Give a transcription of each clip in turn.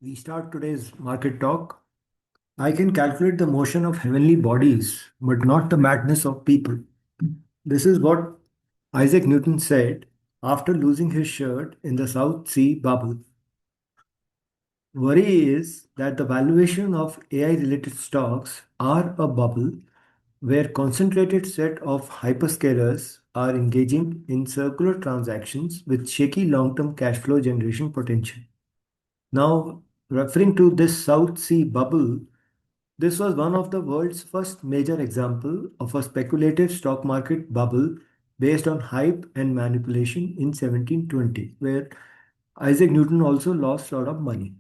We start today's market talk. I can calculate the motion of heavenly bodies, but not the madness of people. This is what Isaac Newton said after losing his shirt in the South Sea bubble. Worry is that the valuation of AI related stocks are a bubble where concentrated set of hyperscalers are engaging in circular transactions with shaky long-term cash flow generation potential. Now, referring to this South Sea bubble, this was one of the world's first major example of a speculative stock market bubble based on hype and manipulation in 1720, where Isaac Newton also lost a lot of money.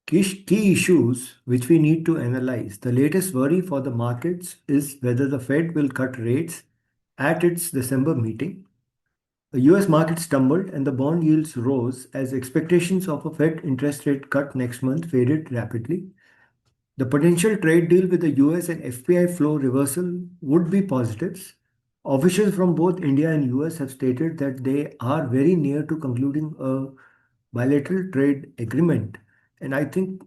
Key issues which we need to analyze. The latest worry for the markets is whether the Fed will cut rates at its December meeting. The US market stumbled and the bond yields rose as expectations of a Fed interest rate cut next month faded rapidly. The potential trade deal with the US and FPI flow reversal would be positives. Officials from both India and US have stated that they are very near to concluding a bilateral trade agreement. And I think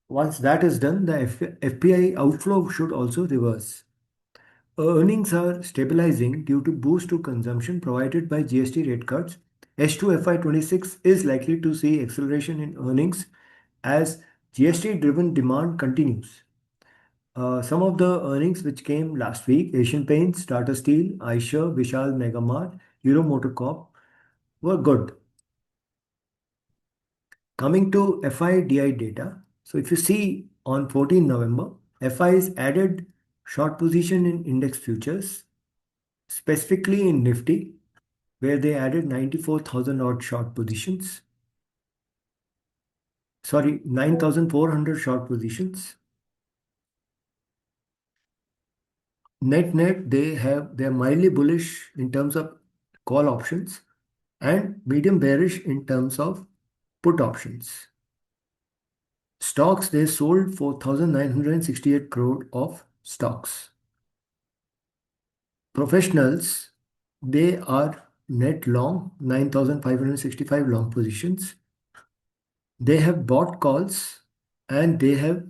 once that is done, the FPI outflow should also reverse. Earnings are stabilizing due to boost to consumption provided by GST rate cuts. H2 FY26 is likely to see acceleration in earnings as GST driven demand continues. Some of the earnings which came last week, Asian Paints, Tata Steel, Eicher, Vishal Megamart, Euro Motor Corp, were good. Coming to FIDI data, so if you see on 14 November, FIs added short position in index futures, specifically in Nifty, where they added 94,000 odd short positions. Sorry, 9,400 short positions. Net, they're mildly bullish in terms of call options and medium bearish in terms of put options. Stocks, they sold 4,968 crore of stocks. Professionals, they are net long 9,565 long positions. They have bought calls and they have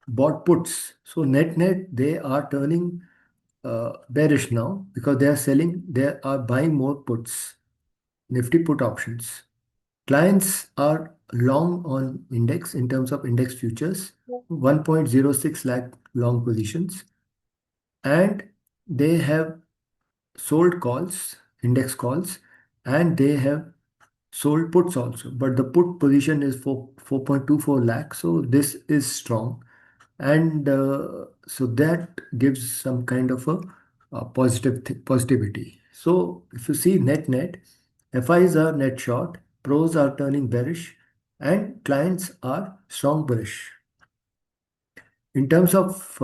bought puts. So net, they are turning bearish now because they are selling, they are buying more puts, Nifty put options. Clients are long on index in terms of index futures, 1.06 lakh long positions, and they have sold calls, index calls, and they have sold puts also. But the put position is 4.24 lakh, so this is strong. And so that gives some kind of a positivity. So if you see net, FIs are net short, pros are turning bearish, and clients are strong bullish. In terms of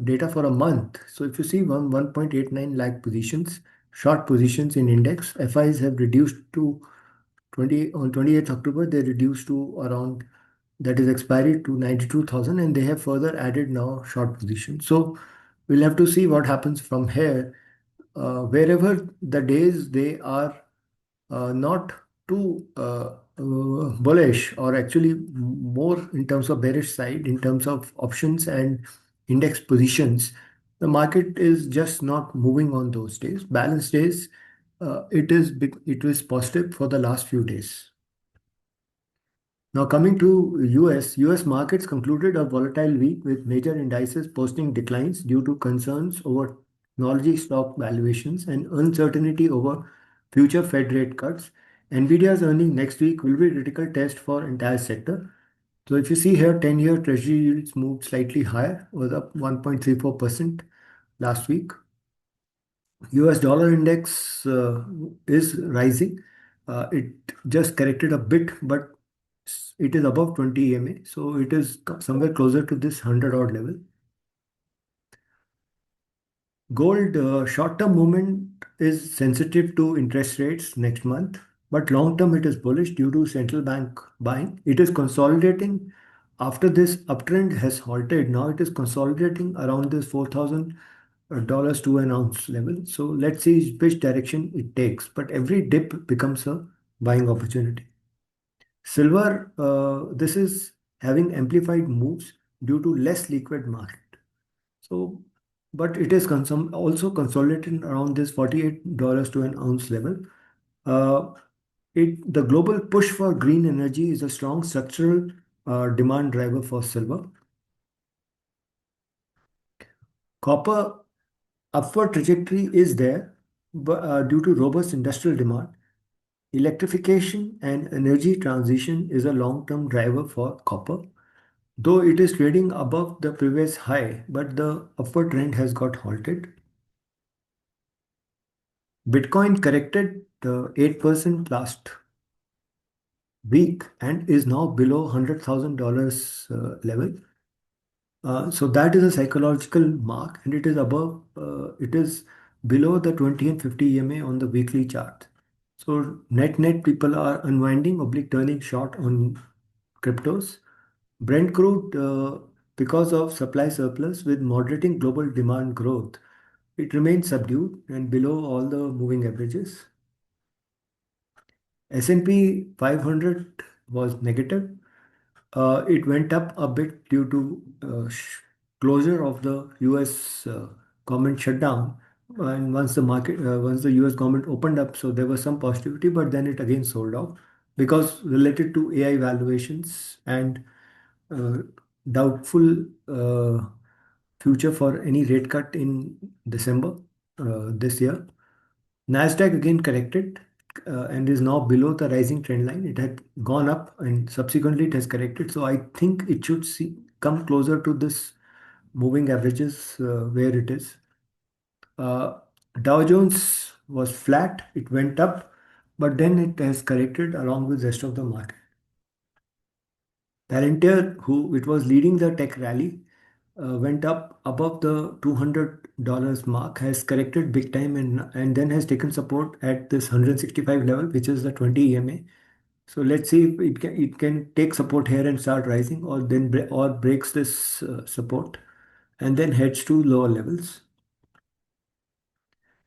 data for a month, so if you see 1.89 lakh positions, short positions in index, FIs have reduced to 20 on 28th October, they reduced to around, that is expiry, to 92,000, and they have further added now short position. So we'll have to see what happens from here. Wherever the days they are not too bullish, or actually more in terms of bearish side in terms of options and index positions, the market is just not moving on those days. Balanced days, it was positive for the last few days. Now coming to US markets concluded a volatile week with major indices posting declines due to concerns over technology stock valuations and uncertainty over future Fed rate cuts. Nvidia's earning next week will be a critical test for entire sector. So if you see here, 10-year treasury yields moved slightly higher, was up 1.34% last week. US dollar index is rising. It just corrected a bit, but it is above 20 EMA, so it is somewhere closer to this 100 odd level. Gold short-term movement is sensitive to interest rates next month, but long-term it is bullish due to central bank buying. It is consolidating after this uptrend has halted. Now it is consolidating around this 4,000 dollars to an ounce level. So let's see which direction it takes. But every dip becomes a buying opportunity. Silver, this is having amplified moves due to less liquid market. So, but it is also consolidating around this $48 to an ounce level. Uh, the global push for green energy is a strong structural demand driver for silver. Copper upward trajectory is there but, due to robust industrial demand. Electrification and energy transition is a long-term driver for copper, though it is trading above the previous high, but the upward trend has got halted. Bitcoin corrected 8% last week and is now below $100,000 level. So that is a psychological mark, and it is above, it is below the 20 and 50 EMA on the weekly chart. So net people are unwinding oblique turning short on cryptos. Brent crude, because of supply surplus with moderating global demand growth, it remains subdued and below all the moving averages. S&P 500 was negative. It went up a bit due to closure of the US government shutdown. And once the US government opened up, so there was some positivity, but then it again sold off because related to AI valuations and uh, doubtful future for any rate cut in December this year. Nasdaq again corrected and is now below the rising trend line. It had gone up and subsequently it has corrected. So I think it should come closer to this moving averages where it is. Uh, Dow Jones was flat. It went up, but then it has corrected along with the rest of the market. Palantir, who it was leading the tech rally, went up above the $200 mark, has corrected big time and then has taken support at this 165 level, which is the 20 EMA. So let's see if it can take support here and start rising, or then or breaks this support and then heads to lower levels.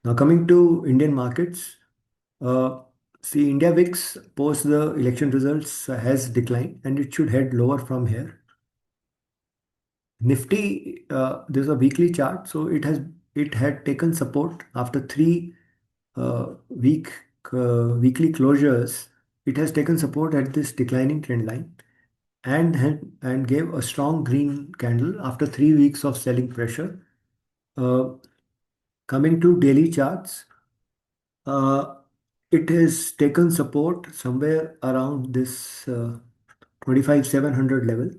Now coming to Indian markets, uh, see India VIX post the election results has declined and it should head lower from here. Nifty, there's a weekly chart, so it had taken support after three week weekly closures. It has taken support at this declining trend line and gave a strong green candle after 3 weeks of selling pressure. Uh, Coming to daily charts, uh, it has taken support somewhere around this 25,700 level,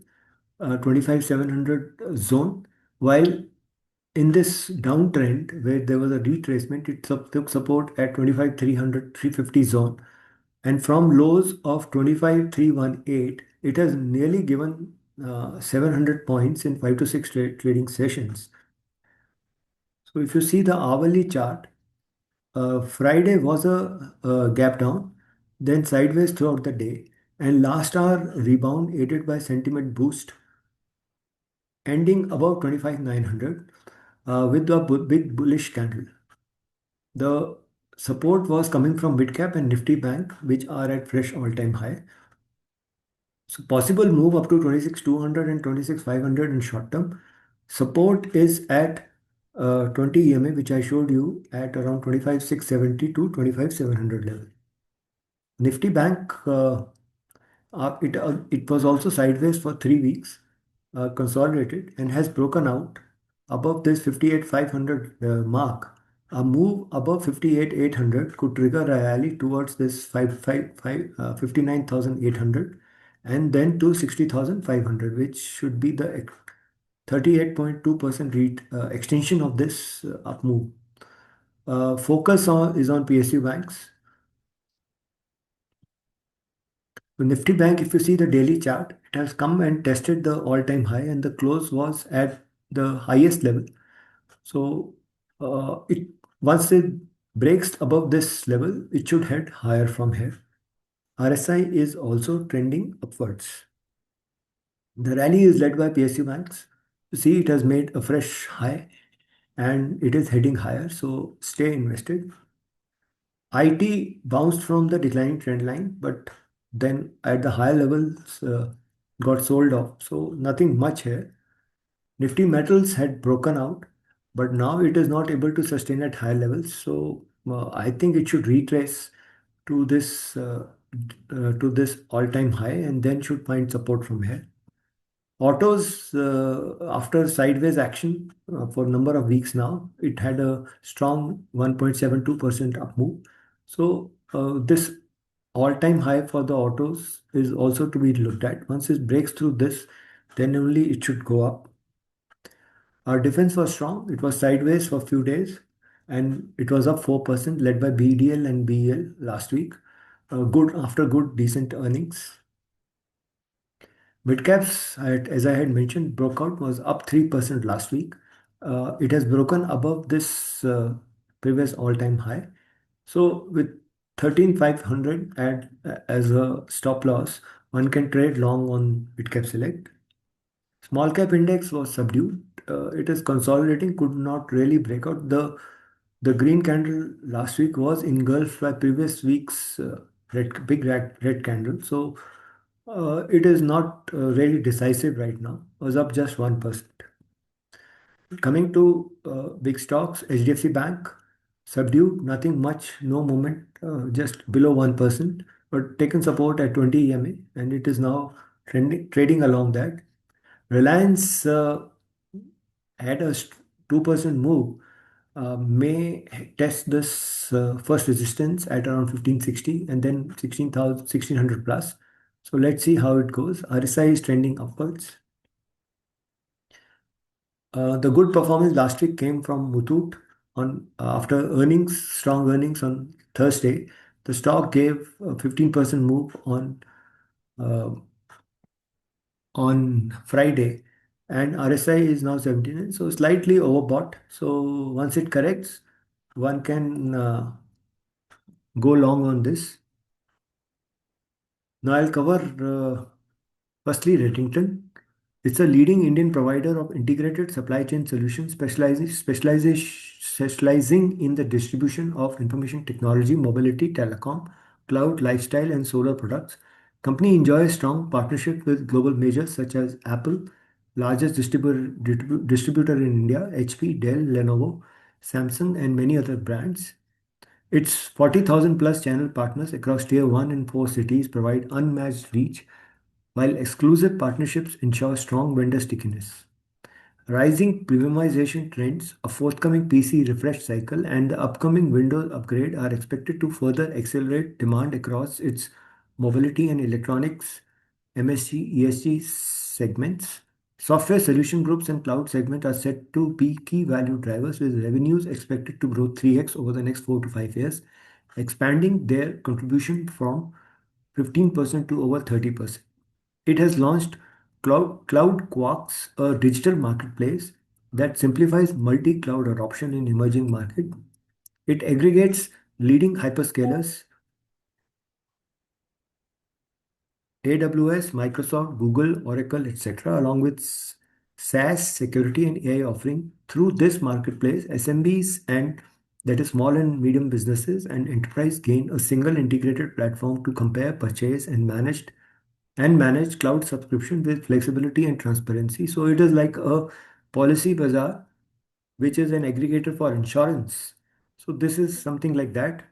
25,700 zone, while in this downtrend where there was a retracement, it took support at 25,300, 350 zone. And from lows of 25,318, it has nearly given 700 points in 5 to 6 trading sessions. So if you see the hourly chart, Friday was a gap down, then sideways throughout the day, and last hour rebound aided by sentiment boost, ending above 25,900 with a big bullish candle. The support was coming from Midcap and Nifty Bank, which are at fresh all-time high. So possible move up to 26,200 and 26,500 in short term. Support is at 20 EMA, which I showed you at around 25,670 to 25,700 level. Nifty Bank, it was also sideways for 3 weeks, consolidated and has broken out above this 58,500 mark. A move above 58,800 could trigger a rally towards this 59,800 and then to 60,500, which should be the 38.2% extension of this up move. Is on PSU banks. The Nifty Bank, if you see the daily chart, it has come and tested the all-time high and the close was at the highest level. So it once it breaks above this level, it should head higher from here. RSI is also trending upwards. The rally is led by PSU banks. You see, it has made a fresh high and it is heading higher, so stay invested. IT bounced from the declining trend line, but then at the higher levels got sold off. So nothing much here. Nifty metals had broken out, but now it is not able to sustain at high levels. So I think it should retrace to this all-time high and then should find support from here. Autos, after sideways action for a number of weeks now, it had a strong 1.72% up move. So this all-time high for the autos is also to be looked at. Once it breaks through this, then only it should go up. Our defense was strong. It was sideways for a few days, and it was up 4%, led by BDL and BEL last week. Good after good, decent earnings. Midcaps, as I had mentioned, broke out was up 3% last week. It has broken above this previous all-time high. So with 13,500 as a stop loss, one can trade long on Midcap Select. Small cap index was subdued. It is consolidating, could not really break out. The green candle last week was engulfed by previous week's red candle. So it is not really decisive right now. Was up just 1%. Coming to big stocks, HDFC Bank subdued, nothing much, no movement, just below 1%, but taken support at 20 EMA, and it is now trading along that. Reliance had a 2% move, may test this first resistance at around 1560 and then 1600 plus. So let's see how it goes. RSI is trending upwards. The good performance last week came from Muthoot on after earnings, strong earnings on Thursday. The stock gave a 15% move uh, on Friday, and RSI is now 79, so slightly overbought. So once it corrects, one can go long on this. Now I'll cover firstly Redington. It's a leading Indian provider of integrated supply chain solutions specializing in the distribution of information technology, mobility, telecom, cloud, lifestyle, and solar products. Company enjoys strong partnership with global majors such as Apple, largest distributor in India, HP, Dell, Lenovo, Samsung, and many other brands. Its 40,000 plus channel partners across tier 1 and 4 cities provide unmatched reach, while exclusive partnerships ensure strong vendor stickiness. Rising premiumization trends, a forthcoming PC refresh cycle, and the upcoming Windows upgrade are expected to further accelerate demand across its mobility and electronics, MSG, ESG segments. Software solution groups and cloud segment are set to be key value drivers, with revenues expected to grow 3x over the next 4 to 5 years, expanding their contribution from 15% to over 30%. It has launched Cloud Quarks, a digital marketplace that simplifies multi-cloud adoption in emerging markets. It aggregates leading hyperscalers, AWS, Microsoft, Google, Oracle, etc., along with SaaS, security, and AI offering. Through this marketplace, SMBs and that is small and medium businesses and enterprise gain a single integrated platform to compare, purchase, and manage cloud subscription with flexibility and transparency. So it is like a policy bazaar, which is an aggregator for insurance. So this is something like that.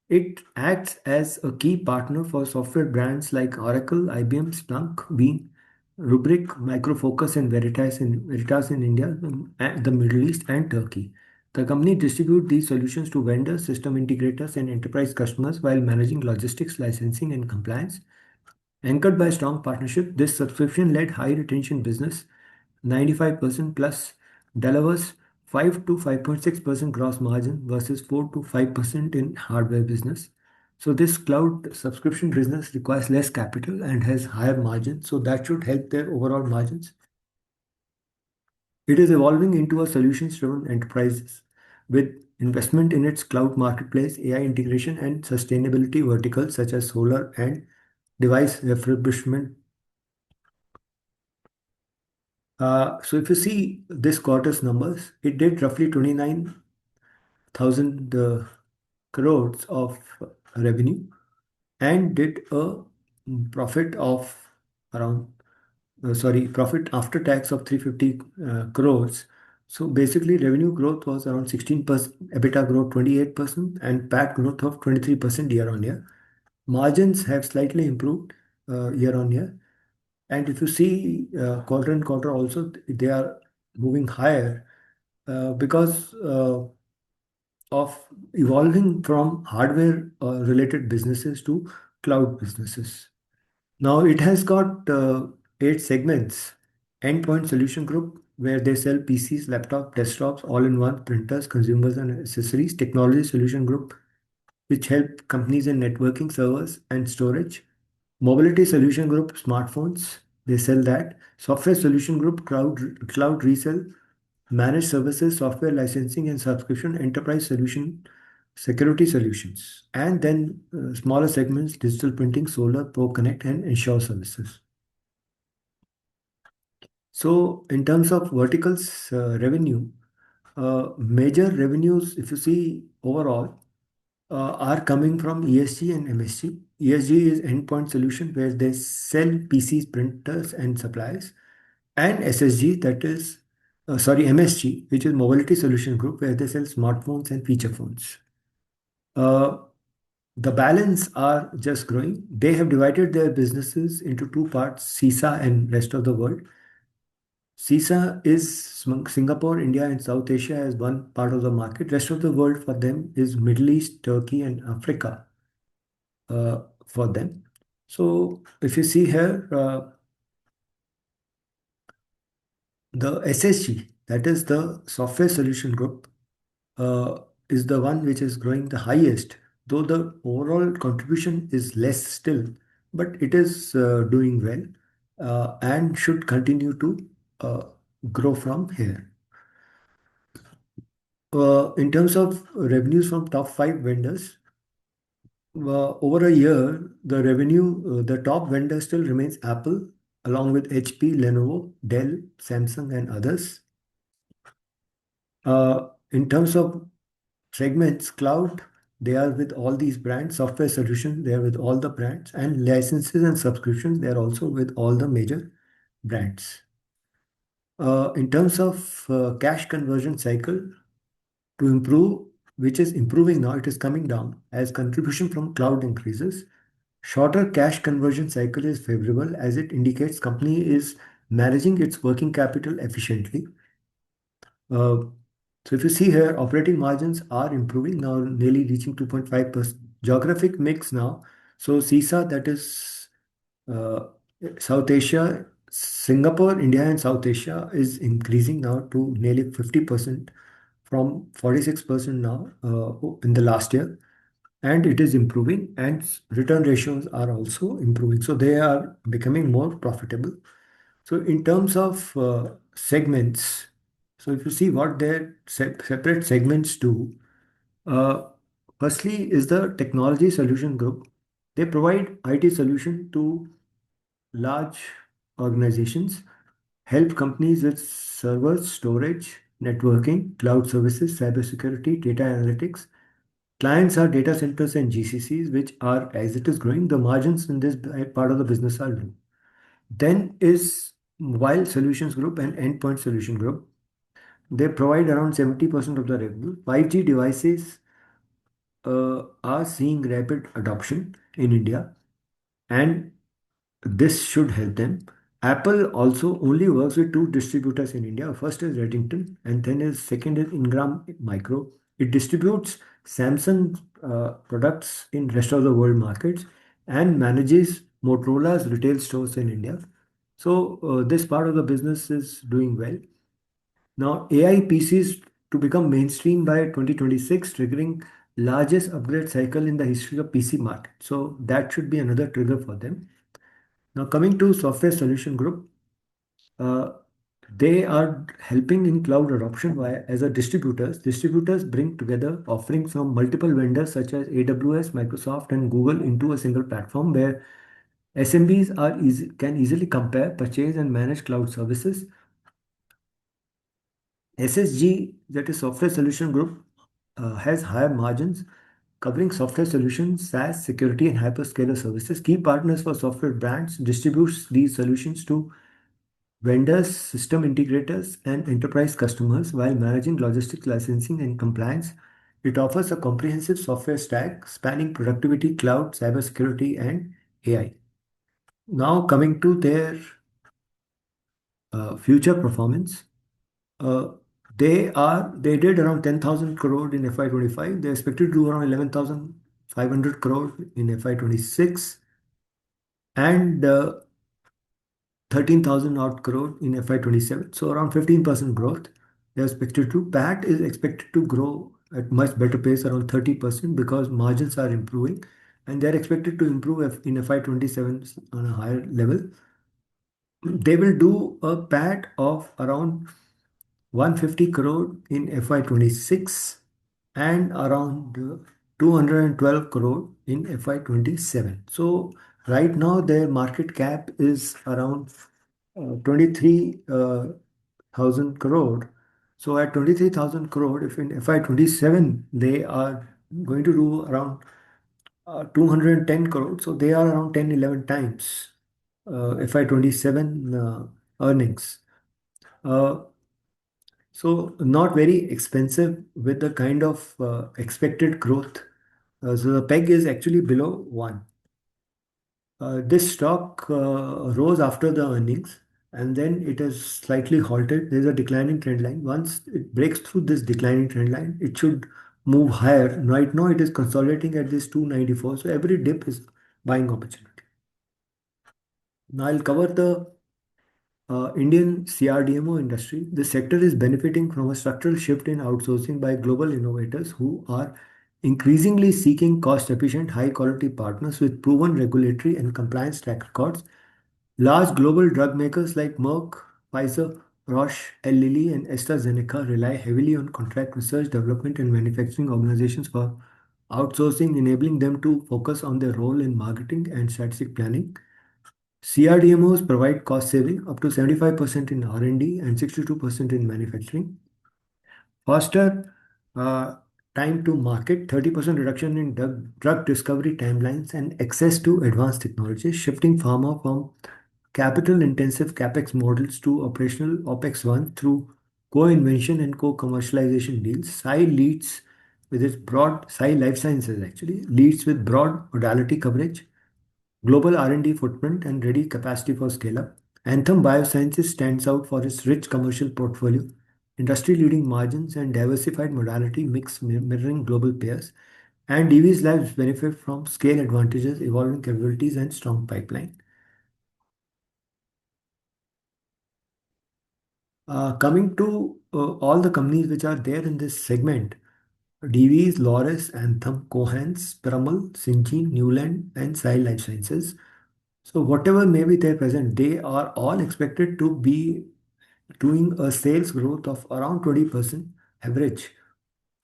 It acts as a key partner for software brands like Oracle, IBM, Splunk, Veeam, Rubrik, Micro Focus, and Veritas in India, the Middle East, and Turkey. The company distributes these solutions to vendors, system integrators, and enterprise customers while managing logistics, licensing, and compliance. Anchored by strong partnership, this subscription-led high-retention business, 95% plus, delivers 5 to 5.6% gross margin versus 4 to 5% in hardware business. So this cloud subscription business requires less capital and has higher margins, so that should help their overall margins. It is evolving into a solutions-driven enterprise with investment in its cloud marketplace, AI integration, and sustainability verticals such as solar and device refurbishment. So if you see this quarter's numbers, it did roughly 29,000 crores of revenue and did a profit of around, profit after tax of 350 crores. So basically, revenue growth was around 16%, EBITDA growth 28%, and PAT growth of 23% year on year. Margins have slightly improved year on year. And if you see quarter and quarter also, they are moving higher because of evolving from hardware related businesses to cloud businesses. Now it has got eight segments. Endpoint Solution Group, where they sell PCs, laptop, desktops, all-in-one printers, consumers and accessories. Technology Solution Group, which help companies in networking, servers and storage. Mobility Solution Group, smartphones, they sell that. Software Solution Group, cloud resell, managed services, software licensing and subscription, enterprise solution, security solutions. And then smaller segments, digital printing, solar, Pro Connect and Ensure services. So in terms of verticals revenue, major revenues, if you see overall, are coming from ESG and MSG. ESG is endpoint solution where they sell PCs, printers, and supplies, and SSG, that is, MSG, which is Mobility Solution Group, where they sell smartphones and feature phones. Uh, the balance are just growing. They have divided their businesses into two parts, CISA and rest of the world. CISA is Singapore, India, and South Asia as one part of the market. Rest of the world for them is Middle East, Turkey, and Africa for them. So if you see here, the SSG, that is the Software Solution Group, uh, is the one which is growing the highest, though the overall contribution is less still, but it is doing well and should continue to uh, grow from here. In terms of revenues from top five vendors, over a year, the revenue, the top vendor still remains Apple, along with HP, Lenovo, Dell, Samsung, and others. In terms of segments, cloud, they are with all these brands. Software solutions, they are with all the brands. And licenses and subscriptions, they are also with all the major brands. In terms of cash conversion cycle, to improve, which is improving now, it is coming down as contribution from cloud increases. Shorter cash conversion cycle is favorable as it indicates company is managing its working capital efficiently. Uh, so if you see here, operating margins are improving now, nearly reaching 2.5%. Geographic mix now. So CISA, that is uh, South Asia, Singapore, India, and South Asia is increasing now to nearly 50% from 46% now in the last year. And it is improving, and return ratios are also improving. So they are becoming more profitable. So in terms of segments, so if you see what their separate segments do, uh, firstly is the technology solution group. They provide IT solution to large organizations, help companies with servers, storage, networking, cloud services, cybersecurity, data analytics. Clients are data centers and GCCs, which are, as it is growing, the margins in this part of the business are low. Then is Mobile Solutions Group and Endpoint Solution Group. They provide around 70% of the revenue. 5G devices are seeing rapid adoption in India, and this should help them. Apple also only works with two distributors in India. First is Redington, and then is second is Ingram Micro. It distributes Samsung products in rest of the world markets and manages Motorola's retail stores in India. So this part of the business is doing well. Now AI PCs to become mainstream by 2026, triggering largest upgrade cycle in the history of PC market. So that should be another trigger for them. Now coming to Software Solution Group, uh, they are helping in cloud adoption via as a distributors. Distributors bring together offerings from multiple vendors such as AWS, Microsoft, and Google into a single platform where SMBs can easily compare, purchase, and manage cloud services. SSG, that is Software Solution Group, has higher margins covering software solutions, SaaS, security, and hyperscaler services. Key partners for software brands distributes these solutions to vendors, system integrators, and enterprise customers while managing logistics, licensing, and compliance. It offers a comprehensive software stack spanning productivity, cloud, cybersecurity, and AI. Now, coming to their future performance, uh, they did around 10,000 crore in FY25. They expected to do around 11,500 crore in FY26 and 13,000 odd crore in FY27. So around 15% growth. They are expected to. PAT is expected to grow at much better pace, around 30%, because margins are improving, and they are expected to improve in FY27 on a higher level. They will do a PAT of around 150 crore in FY26 and around 212 crore in FY27. So right now their market cap is around 23,000 crore. So at 23,000 crore, if in FY27 they are going to do around 210 crore, so they are around 10, 11 times FY27 earnings. Uh, so not very expensive with the kind of expected growth. So the peg is actually below 1. This stock rose after the earnings and then it has slightly halted. There's a declining trend line. Once it breaks through this declining trend line, it should move higher. Right now, it is consolidating at this 294. So every dip is buying opportunity. Now I'll cover the Indian CRDMO industry. The sector is benefiting from a structural shift in outsourcing by global innovators who are increasingly seeking cost efficient, high quality partners with proven regulatory and compliance track records. Large global drug makers like Merck, Pfizer, Roche, Eli Lilly, and AstraZeneca rely heavily on contract research, development, and manufacturing organizations for outsourcing, enabling them to focus on their role in marketing and strategic planning. CRDMOs provide cost saving up to 75% in R&D and 62% in manufacturing. Faster uh, time to market, 30% reduction in drug discovery timelines, and access to advanced technologies, shifting pharma from capital-intensive CapEx models to operational OpEx one through co-invention and co-commercialization deals. Sai Life Sciences actually leads with broad modality coverage, global R&D footprint, and ready capacity for scale-up. Anthem Biosciences stands out for its rich commercial portfolio, industry-leading margins, and diversified modality mix mirroring global players. And DV's Labs benefit from scale advantages, evolving capabilities, and strong pipeline. Coming to all the companies which are there in this segment, DV's, Loris, Anthem, Cohance, Piramal, Syngene, Newland, and Sai Life Sciences. So whatever may be there present, they are all expected to be doing a sales growth of around 20% average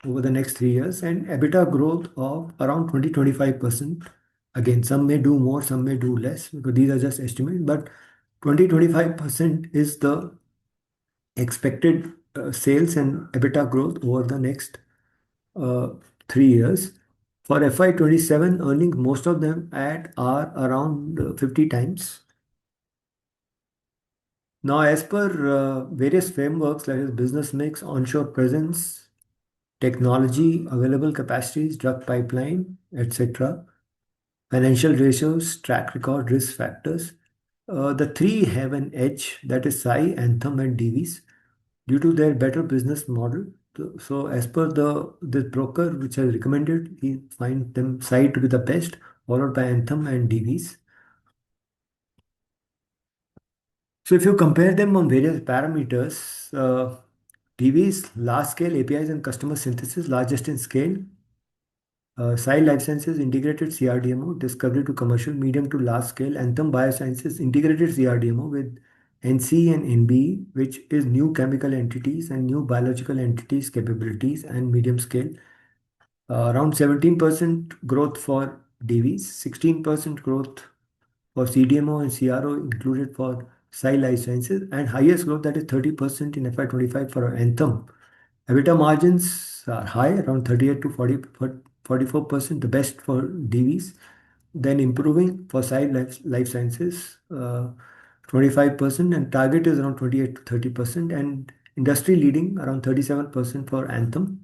over the next 3 years and EBITDA growth of around 20-25%. Again, some may do more, some may do less because these are just estimates, but 20-25% is the expected sales and EBITDA growth over the next uh, 3 years. For FY27 earnings, most of them at are around 50 times. Now, as per various frameworks like business mix, onshore presence, technology, available capacities, drug pipeline, etc., financial ratios, track record, risk factors, the three have an edge, that is Sai, Anthem, and DVs, due to their better business model. So, as per the broker which has recommended, he find them Sai to be the best, followed by Anthem and DVs. So, if you compare them on various parameters, DVs, large scale APIs and customer synthesis, largest in scale. Sai Life Sciences integrated CRDMO, discovery to commercial, medium to large scale. Anthem Biosciences integrated CRDMO with NC and NBE, which is new chemical entities and new biological entities capabilities and medium scale. Around 17% growth for DVs, 16% growth for CDMO and CRO included for Sai Life Sciences, and highest growth, that is 30% in FY25 for Anthem. EBITDA margins are high, around 38 to 44%, the best for DVs. Then improving for Sai Life Sciences, 25%, and target is around 28 to 30%, and industry leading around 37% for Anthem.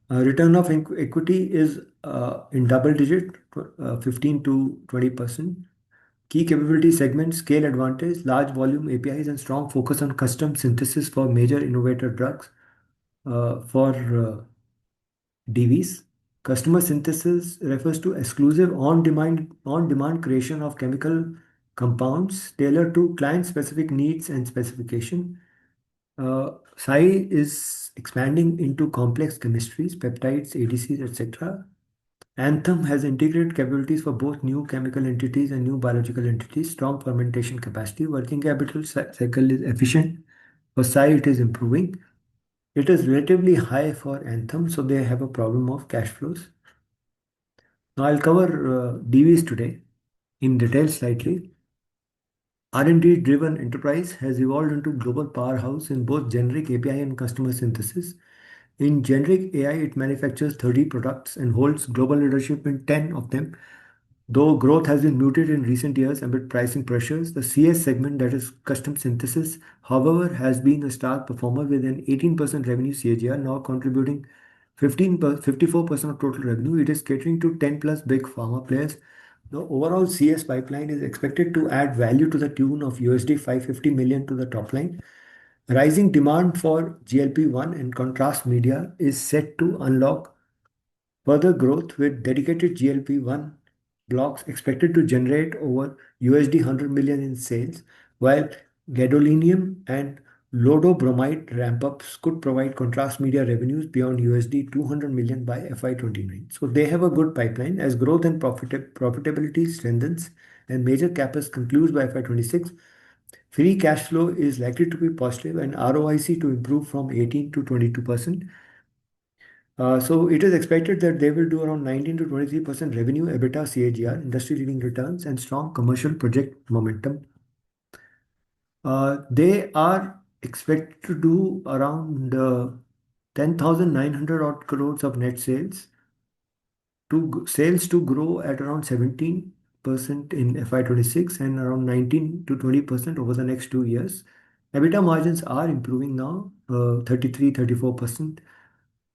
Return of equity is in double digit, 15 to 20%. Key capability segments, scale advantage, large volume APIs, and strong focus on custom synthesis for major innovator drugs for DVs. Customer synthesis refers to exclusive on-demand creation of chemical compounds tailored to client-specific needs and specification. Sai is expanding into complex chemistries, peptides, ADCs, etc. Anthem has integrated capabilities for both new chemical entities and new biological entities, strong fermentation capacity, working capital cycle is efficient. For Sai, it is improving. It is relatively high for Anthem, so they have a problem of cash flows. Now I'll cover DVs today in detail slightly. R&D driven enterprise has evolved into global powerhouse in both generic API and customer synthesis. In generic AI, it manufactures 30 products and holds global leadership in 10 of them. Though growth has been muted in recent years amid pricing pressures, the CS segment, that is custom synthesis, however, has been a star performer with an 18% revenue CAGR, now contributing 54% of total revenue. It is catering to 10 plus big pharma players. The overall CS pipeline is expected to add value to the tune of USD 550 million to the top line. Rising demand for GLP-1 and contrast media is set to unlock further growth, with dedicated GLP-1 blocks expected to generate over USD 100 million in sales, while gadolinium and lodobromide ramp-ups could provide contrast media revenues beyond USD 200 million by FY29. So they have a good pipeline as growth and profitability strengthens and major CapEx concludes by FY26. Free cash flow is likely to be positive and ROIC to improve from 18 to 22%. So it is expected that they will do around 19 to 23% revenue, EBITDA, CAGR, industry-leading returns, and strong commercial project momentum. They are expected to do around 10,900 odd crores of net sales, sales to grow at around 17% in FY26 and around 19 to 20% over the next 2 years. EBITDA margins are improving now, 33, 34%.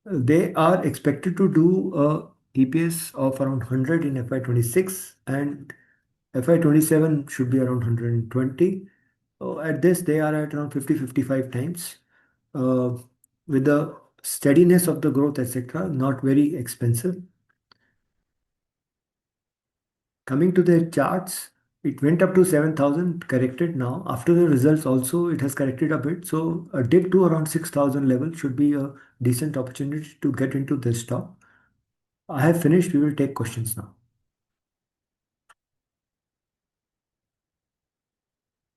They are expected to do a EPS of around 100 in FY26, and FY27 should be around 120. At this, they are at around 50, 55 times. With the steadiness of the growth, etc., not very expensive. Coming to the charts, it went up to 7,000, corrected now. After the results also, it has corrected a bit. So a dip to around 6,000 level should be a decent opportunity to get into this stock. I have finished. We will take questions now.